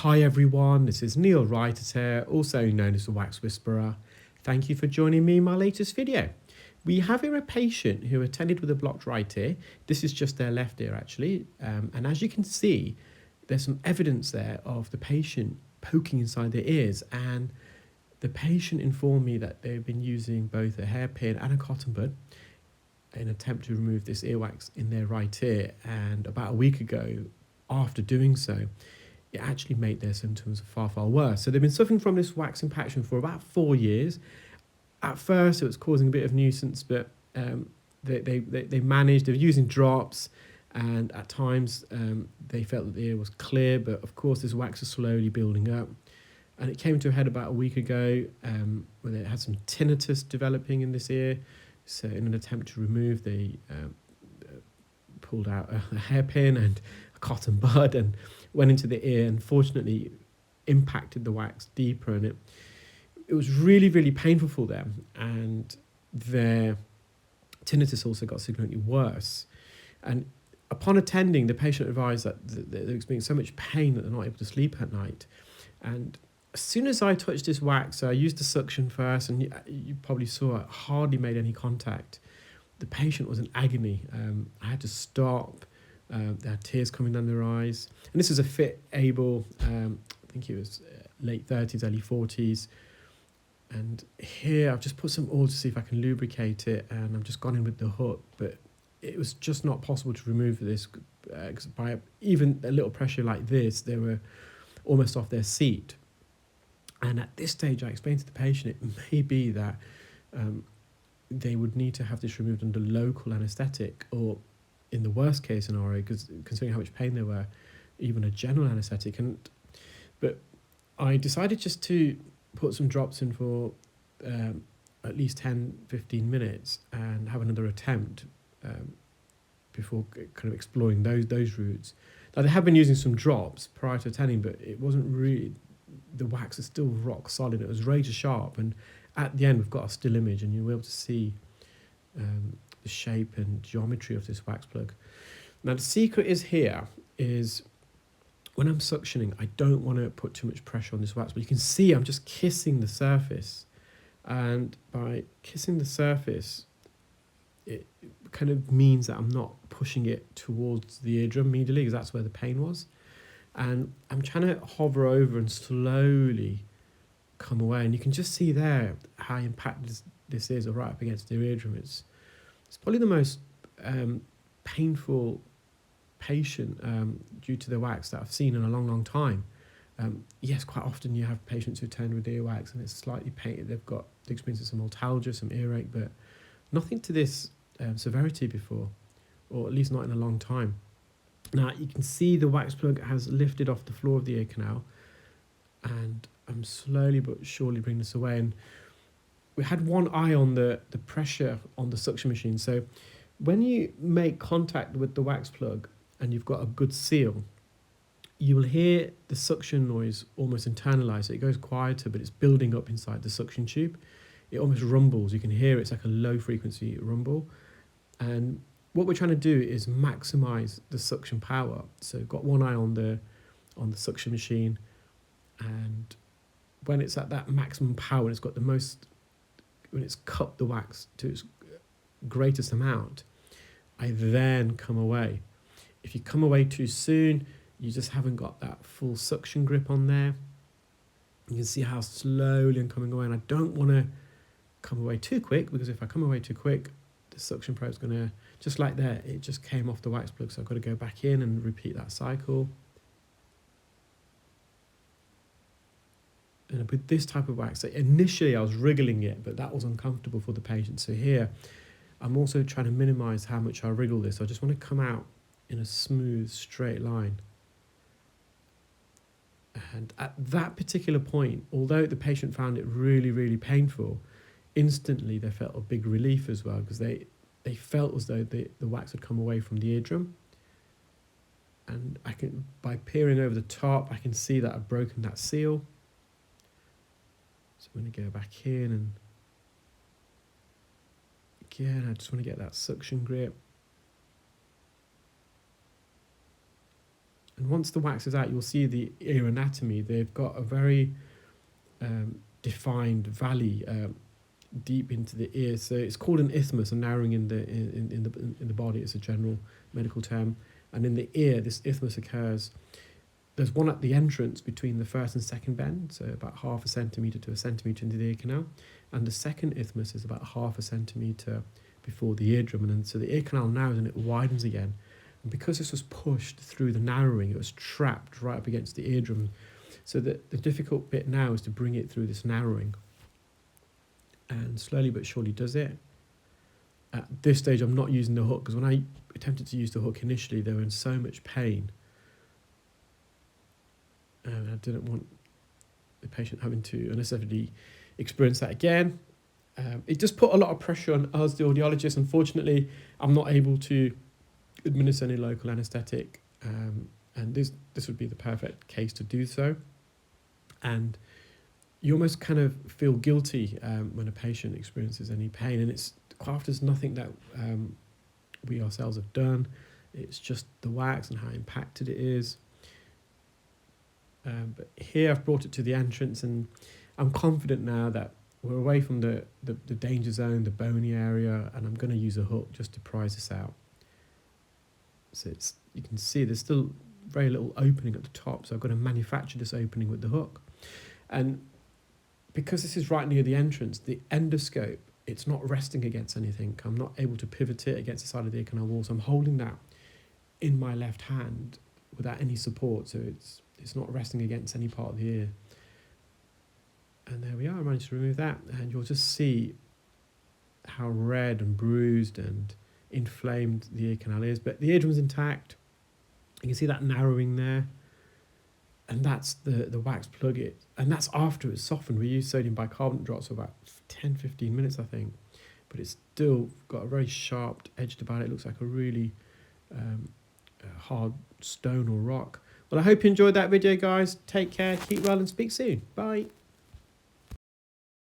Hi everyone, this is Neel Raithatha, also known as the Wax Whisperer. Thank you for joining me in my latest video. We have here a patient who attended with a blocked right ear. This is just their left ear actually, and as you can see, there's some evidence there of the patient poking inside their ears, and the patient informed me that they've been using both a hairpin and a cotton bud in an attempt to remove this earwax in their right ear, and about a week ago, after doing so, it actually made their symptoms far, far worse. So they've been suffering from this wax impaction for about 4 years. At first, it was causing a bit of nuisance, but they managed. They were using drops, and at times they felt that the ear was clear, but of course this wax is slowly building up. And it came to a head about a week ago where they had some tinnitus developing in this ear. So in an attempt to remove, they pulled out a hairpin and a cotton bud and went into the ear, and fortunately impacted the wax deeper, and it was really, really painful for them, and their tinnitus also got significantly worse. And upon attending, the patient advised that they're experiencing so much pain that they're not able to sleep at night. And as soon as I touched this wax, so I used the suction first, and you probably saw it hardly made any contact. The patient was in agony. I had to stop. They had tears coming down their eyes. And this is a fit, able, I think it was late 30s, early 40s. And here I've just put some oil to see if I can lubricate it, and I've just gone in with the hook. But it was just not possible to remove this, because by even a little pressure like this, they were almost off their seat. And at this stage, I explained to the patient it may be that they would need to have this removed under local anaesthetic, or in the worst case scenario, because considering how much pain they were, even a general anaesthetic. But I decided just to put some drops in for at least 10-15 minutes and have another attempt before kind of exploring those routes. Now, they have been using some drops prior to attending, but it wasn't really, the wax is still rock solid. It was razor sharp, and at the end we've got a still image, and you'll be able to see the shape and geometry of this wax plug. Now, the secret is when I'm suctioning, I don't want to put too much pressure on this wax, but you can see I'm just kissing the surface, and by kissing the surface, it kind of means that I'm not pushing it towards the eardrum immediately, because that's where the pain was. And I'm trying to hover over and slowly come away, and you can just see there how impacted this is right up against the eardrum. It's probably the most painful patient due to the wax that I've seen in a long, long time. Yes, quite often you have patients who attend with earwax and it's slightly painted. They're experiencing some otalgia, some earache, but nothing to this severity before, or at least not in a long time. Now, you can see the wax plug has lifted off the floor of the ear canal, and I'm slowly but surely bringing this away. And we had one eye on the pressure on the suction machine. So when you make contact with the wax plug and you've got a good seal, you will hear the suction noise almost internalize. So it goes quieter, but it's building up inside the suction tube. It almost rumbles. You can hear it's like a low frequency rumble. And what we're trying to do is maximize the suction power. So got one eye on the suction machine, and when it's at that maximum power, it's got the most, when it's cut the wax to its greatest amount, I then come away. If you come away too soon, you just haven't got that full suction grip on there. You can see how slowly I'm coming away, and I don't want to come away too quick, because if I come away too quick, the suction probe's going to, just like that, it just came off the wax plug, so I've got to go back in and repeat that cycle. And with this type of wax, initially I was wriggling it, but that was uncomfortable for the patient. So here, I'm also trying to minimize how much I wriggle this. I just want to come out in a smooth, straight line. And at that particular point, although the patient found it really, really painful, instantly they felt a big relief as well, because they felt as though the wax had come away from the eardrum. And I can, by peering over the top, I can see that I've broken that seal. So I'm going to go back in, and again, I just want to get that suction grip. And once the wax is out, you'll see the ear anatomy. They've got a very defined valley deep into the ear. So it's called an isthmus, a narrowing in the body. It's a general medical term. And in the ear, this isthmus occurs. There's one at the entrance between the first and second bend, so about 0.5 centimetre to 1 centimetre into the ear canal. And the second isthmus is about 0.5 centimetre before the eardrum. And then, so the ear canal narrows and it widens again. And because this was pushed through the narrowing, it was trapped right up against the eardrum. So the difficult bit now is to bring it through this narrowing. And slowly but surely does it. At this stage, I'm not using the hook, because when I attempted to use the hook initially, they were in so much pain. And I didn't want the patient having to unnecessarily experience that again. It just put a lot of pressure on us, the audiologists. Unfortunately, I'm not able to administer any local anaesthetic, and this would be the perfect case to do so. And you almost kind of feel guilty when a patient experiences any pain, and it's quite often there's nothing that we ourselves have done. It's just the wax and how impacted it is. But here I've brought it to the entrance, and I'm confident now that we're away from the danger zone, the bony area, and I'm going to use a hook just to prise this out. So you can see there's still very little opening at the top, so I've got to manufacture this opening with the hook. And because this is right near the entrance, the endoscope, it's not resting against anything. I'm not able to pivot it against the side of the ear canal wall, so I'm holding that in my left hand without any support, so it's not resting against any part of the ear. And there we are, I managed to remove that, and you'll just see how red and bruised and inflamed the ear canal is, but the eardrum's intact. You can see that narrowing there, and that's the wax plug it, and that's after it's softened. We use sodium bicarbonate drops for about 10-15 minutes, I think, but it's still got a very sharp edge about it. It looks like a really hard stone or rock. Well, I hope you enjoyed that video, guys. Take care, keep well, and speak soon. Bye.